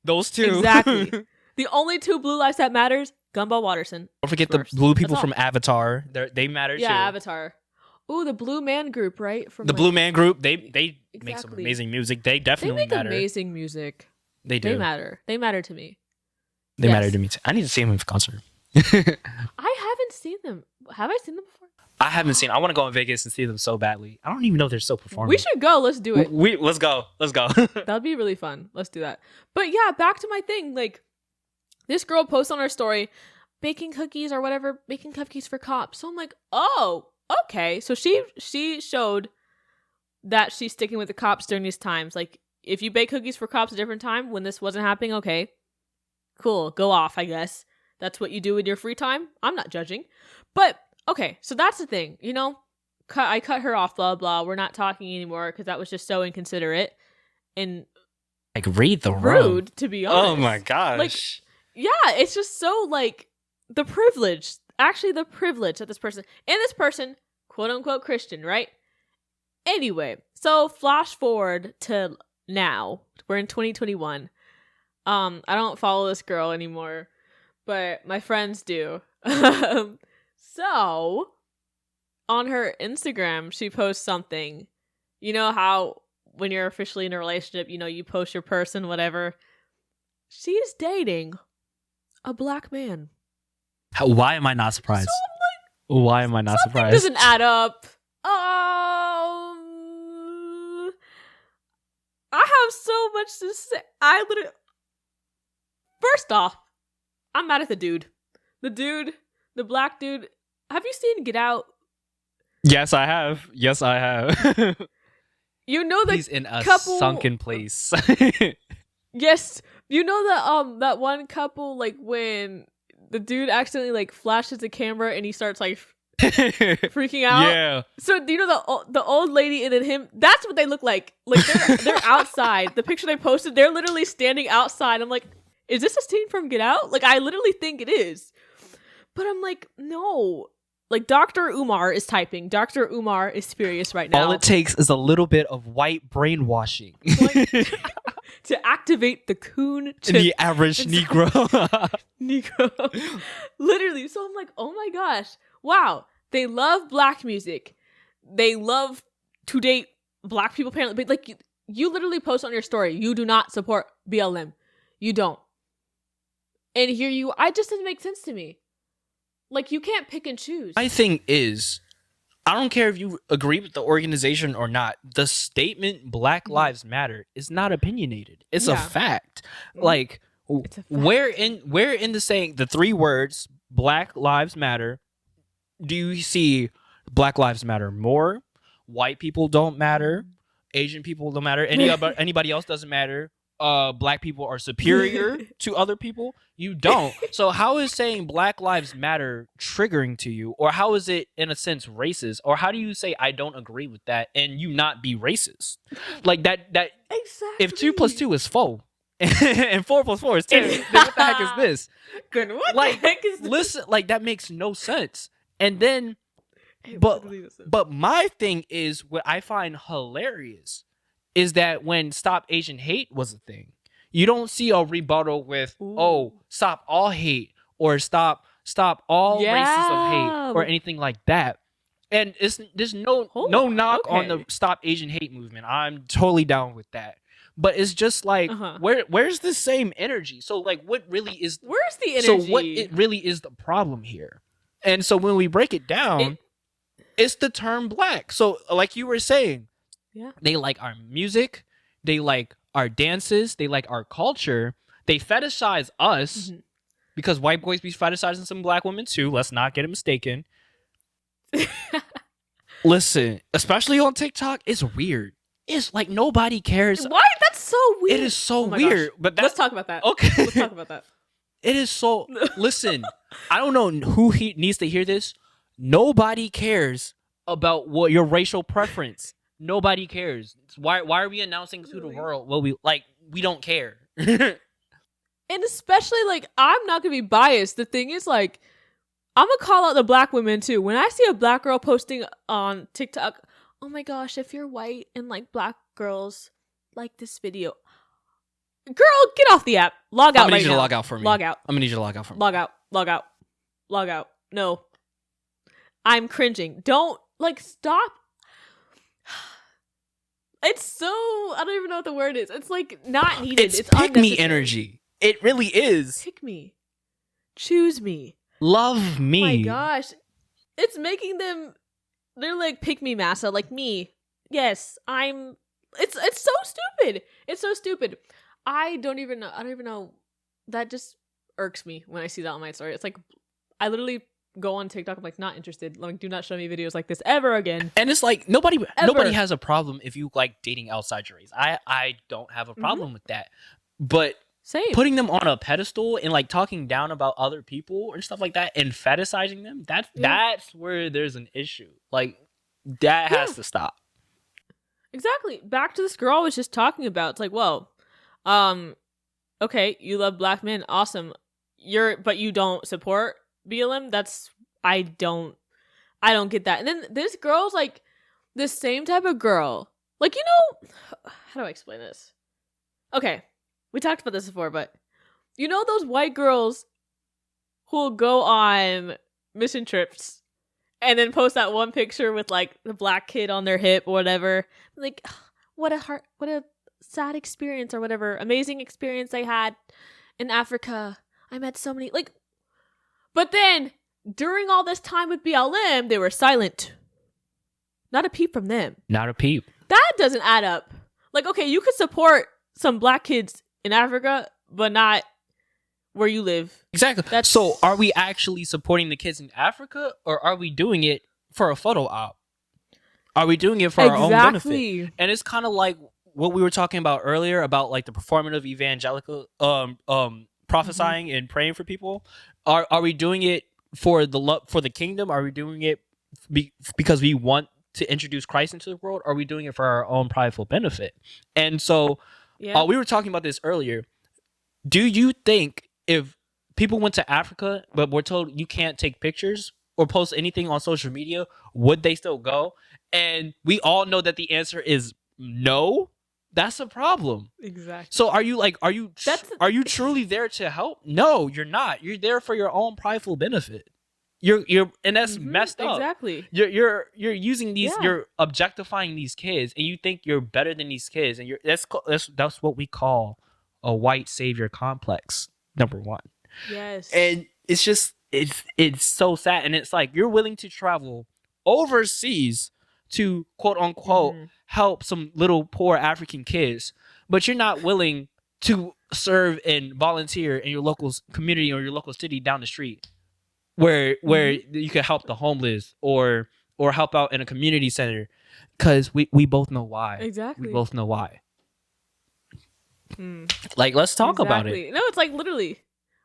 Those two. Exactly. The only two blue lives that matters, Gumball, Watterson. Don't forget Smurfs. The blue people from Avatar. They matter too. Yeah, Avatar. Ooh, the Blue Man Group, right? From the Blue Man Group. They make some amazing music. They definitely matter. They make amazing music. They do. They matter. They matter to me. They matter to me too. I need to see them in concert. I haven't seen them. Have I seen them before? I haven't seen. I want to go in Vegas and see them so badly. I don't even know if they're still performing. We should go. Let's do it. Let's go. That'd be really fun. Let's do that. But yeah, back to my thing. Like, this girl posts on her story, baking cookies or whatever, baking cupcakes for cops. So I'm like, oh, okay. So she showed that she's sticking with the cops during these times. Like, if you bake cookies for cops at a different time when this wasn't happening, okay, cool, go off, I guess. That's what you do in your free time. I'm not judging. But, okay, so that's the thing. I cut her off, blah, blah. We're not talking anymore because that was just so inconsiderate and like, read the rude, to be honest. Oh my gosh. Like, yeah, it's just so, like, the privilege that this person, and this person, quote unquote Christian, right? Anyway, so flash forward to now. We're in 2021. I don't follow this girl anymore, but my friends do. So, on her Instagram, she posts something. You know how when you're officially in a relationship, you post your person, whatever. She's dating a black man. Why am I not surprised? So I'm like, why am I not surprised? Doesn't add up. I have so much to say. I literally. First off, I'm mad at the dude. The black dude. Have you seen Get Out? Yes, I have. You know the He's in a couple, sunken place. Yes, you know that one couple, like when the dude accidentally like flashes the camera and he starts like freaking out. Yeah. So do you know the old lady and then him? That's what they look like. Like they're outside. The picture they posted, they're literally standing outside. I'm like, is this a scene from Get Out? Like I literally think it is, but I'm like, no. Like Dr. Umar is typing. Dr. Umar is furious right now. All it takes is a little bit of white brainwashing. To activate the coon In the average Negro. Negro. Literally. So I'm like, oh my gosh. Wow. They love black music. They love to date black people apparently. But like you literally post on your story, you do not support BLM. You don't. And here you I just doesn't make sense to me. Like you can't pick and choose. My thing is, I don't care if you agree with the organization or not. The statement Black Lives Matter is not opinionated. It's a fact. Like it's a fact. where in the saying the three words Black Lives Matter do you see Black Lives Matter more? White people don't matter. Asian people don't matter. Anybody else doesn't matter. Black people are superior to other people. You don't. So how is saying Black Lives Matter triggering to you? Or how is it in a sense racist? Or how do you say I don't agree with that and you not be racist? Like that Exactly. if 2 + 2 is 4 and 4 + 4 is 10, then what the heck is this? Good. What Like the heck is this? listen, like that makes no sense. And then but my thing is what I find hilarious is that when Stop Asian Hate was a thing, you don't see a rebuttal with, stop all hate or stop all races of hate or anything like that. And there's no knock on the Stop Asian Hate movement. I'm totally down with that. But it's just like, where's the same energy? So like, where's the energy? So what it really is the problem here? And so when we break it down, it's the term black. So like you were saying, they like our music, they like our dances, they like our culture, they fetishize us because white boys be fetishizing some black women too. Let's not get it mistaken. Listen, especially on TikTok, it's weird. It's like nobody cares. Why? That's so weird. It is so weird. Gosh. But let's talk about that. Okay. Let's talk about that. It is so. Listen, I don't know who needs to hear this. Nobody cares about what your racial preference. Nobody cares. Why are we announcing to the world? Well, we don't care. And especially like I'm not gonna be biased. The thing is like I'm gonna call out the black women too. When I see a black girl posting on TikTok, oh my gosh, if you're white and like black girls like this video, girl, get off the app. Log out. I'm gonna need you to log out for me. Log out. I'm gonna need you to log out for me. Log out. Log out. Log out. No. I'm cringing. Don't like stop. It's so I don't even know what the word is. It's like not needed. It's pick me energy. It really is. Pick me. Choose me. Love me. Oh my gosh. It's making them they're like pick me massa, like me. Yes, I'm it's so stupid. It's so stupid. I don't even know. That just irks me when I see that on my story. It's like I literally go on TikTok. I'm like not interested. Like do not show me videos like this ever again. And it's like nobody has a problem if you like dating outside your race. I don't have a problem with that. But same. Putting them on a pedestal and like talking down about other people and stuff like that and fetishizing them, that's where there's an issue. Like that has to stop. Exactly. Back to this girl I was just talking about. It's like, whoa. Okay, you love black men, awesome. But you don't support BLM? I don't get that. And then this girl's like the same type of girl. Like, you know, how do I explain this? Okay, we talked about this before, but you know those white girls who'll go on mission trips and then post that one picture with like the black kid on their hip or whatever. Like, what a sad experience or whatever, amazing experience they had in Africa. I met so many but then during all this time with BLM, they were silent. Not a peep from them. Not a peep. That doesn't add up. Like, okay, you could support some black kids in Africa, but not where you live. Exactly. So are we actually supporting the kids in Africa, or are we doing it for a photo op? Are we doing it for our own benefit? And it's kind of like what we were talking about earlier about like the performative evangelical prophesying and praying for people. Are we doing it for the love for the kingdom? Are we doing it because we want to introduce Christ into the world? Or are we doing it for our own prideful benefit? And so we were talking about this earlier. Do you think if people went to Africa but were told you can't take pictures or post anything on social media, would they still go? And we all know that the answer is no. That's a problem. Exactly. So are you truly there to help? No, you're not. You're there for your own prideful benefit. You're and that's messed up. Exactly. You're using these. You're objectifying these kids, and you think you're better than these kids, and that's what we call a white savior complex. Number one. Yes. And it's just it's so sad, and it's like you're willing to travel overseas to quote unquote help some little poor African kids, but you're not willing to serve and volunteer in your local community or your local city down the street where you can help the homeless or help out in a community center, because we both know why. Exactly. We both know why. Like, let's talk about it. No, it's like literally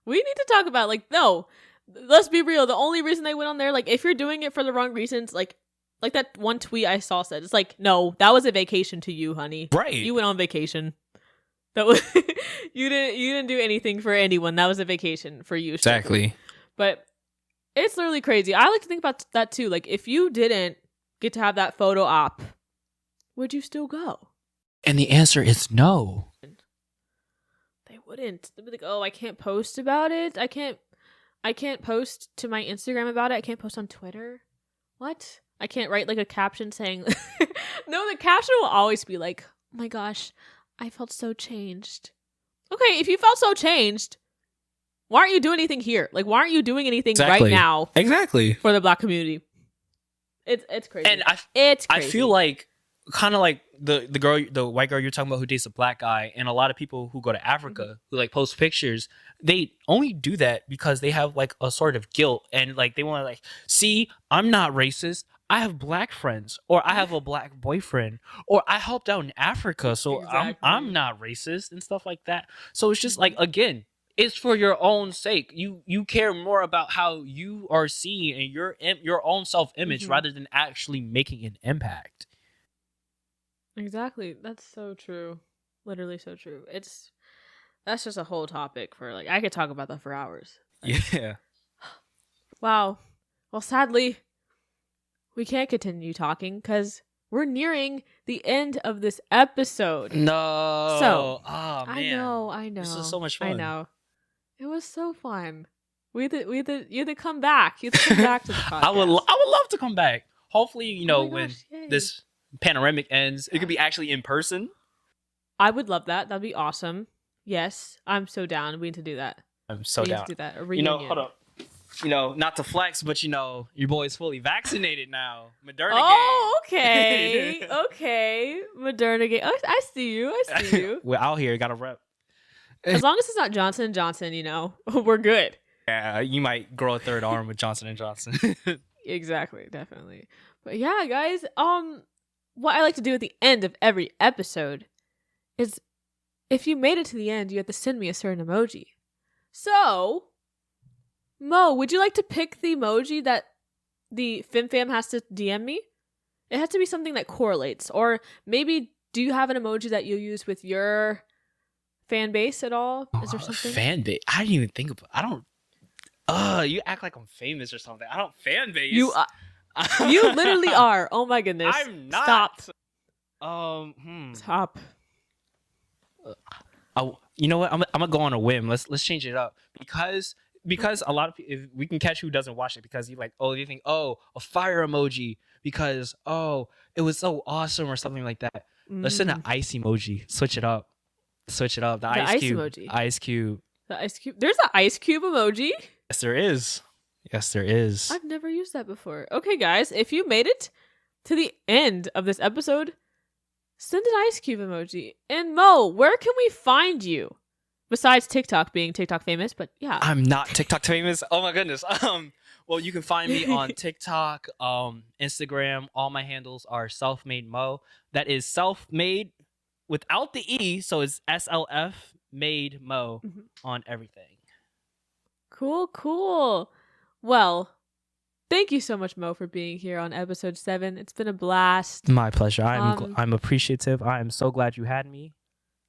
we need to talk about, like, no, let's be real. The only reason they went on there, like, if you're doing it for the wrong reasons, like that one tweet I saw said, it's like, no, that was a vacation to you, honey. Right. You went on vacation. That was you didn't do anything for anyone. That was a vacation for you. Exactly. But it's literally crazy. I like to think about that too. Like, if you didn't get to have that photo op, would you still go? And the answer is no. They wouldn't. They'd be like, oh, I can't post about it. I can't post to my Instagram about it. I can't post on Twitter. What? I can't write like a caption saying no, the caption will always be like, oh my gosh, I felt so changed. Okay, if you felt so changed, why aren't you doing anything here? Like, why aren't you doing anything right now? Exactly. For the black community. It's crazy. And it's crazy. I feel like kind of like the white girl you're talking about who dates a black guy, and a lot of people who go to Africa who like post pictures, they only do that because they have like a sort of guilt, and like they want to like, see, I'm not racist. I have black friends, or I have a black boyfriend, or I helped out in Africa, so I'm not racist and stuff like that. So it's just like, again, it's for your own sake. You care more about how you are seen and your own self-image rather than actually making an impact. Exactly. That's so true. Literally so true. That's just a whole topic for, like, I could talk about that for hours. Yeah. Wow. Well, sadly, we can't continue talking because we're nearing the end of this episode. No. So, oh man. I know. This was so much fun. I know. It was so fun. You had to come back. You had to come back to the podcast. I would love to come back. Hopefully, when this panoramic ends, it could be actually in person. I would love that. That'd be awesome. Yes, I'm so down. We need to do that. I'm so down. Need to do that. A reunion. Hold up. Not to flex, but your boy's fully vaccinated now. Moderna Oh, okay. Okay. Moderna game. Oh, I see you. We're out here. Got a rep. As long as it's not Johnson & Johnson, we're good. Yeah, you might grow a third arm with Johnson & Johnson. Exactly. Definitely. But yeah, guys, what I like to do at the end of every episode is, if you made it to the end, you have to send me a certain emoji. So, Mo, would you like to pick the emoji that the FemFam has to DM me? It has to be something that correlates. Or maybe, do you have an emoji that you use with your fan base at all? Is there something? Fan base? I didn't even think about. I don't. You act like I'm famous or something. I don't fan base. You literally are. Oh my goodness. I'm not. Stop. Stop. You know what? I'm gonna go on a whim. Let's change it up because a lot of people, if we can catch who doesn't watch it, because you think a fire emoji because it was so awesome or something like that. Let's send an ice emoji. Switch it up. The ice cube emoji. Ice cube. The ice cube. There's an ice cube emoji. Yes, there is. I've never used that before. Okay, guys, if you made it to the end of this episode, send an ice cube emoji. And Mo, where can we find you? Besides TikTok being TikTok famous, but yeah. I'm not TikTok famous. Oh my goodness. Well, you can find me on TikTok, Instagram. All my handles are self-made Mo. That is self-made without the E, so it's SLF made Mo on everything. Cool. Well, thank you so much, Mo, for being here on episode 7. It's been a blast. My pleasure. I'm appreciative. I am so glad you had me.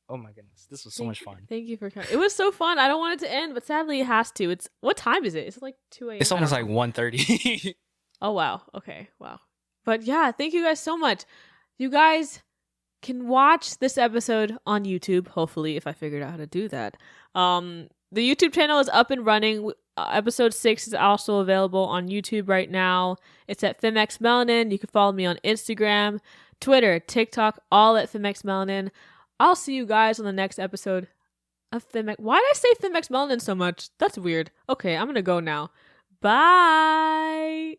Oh my goodness, this was so much fun. Thank you for coming. It was so fun. I don't want it to end, but sadly it has to. What time is it? It's like 2 a.m. It's almost like 1:30. Oh wow. Okay. Wow. But yeah, thank you guys so much. You guys can watch this episode on YouTube. Hopefully, if I figured out how to do that. The YouTube channel is up and running. Episode 6 is also available on YouTube right now. It's at FemXMelanin. You can follow me on Instagram, Twitter, TikTok, all at FemXMelanin. I'll see you guys on the next episode of FemX. Why did I say FemXMelanin so much? That's weird. Okay, I'm gonna go now. Bye.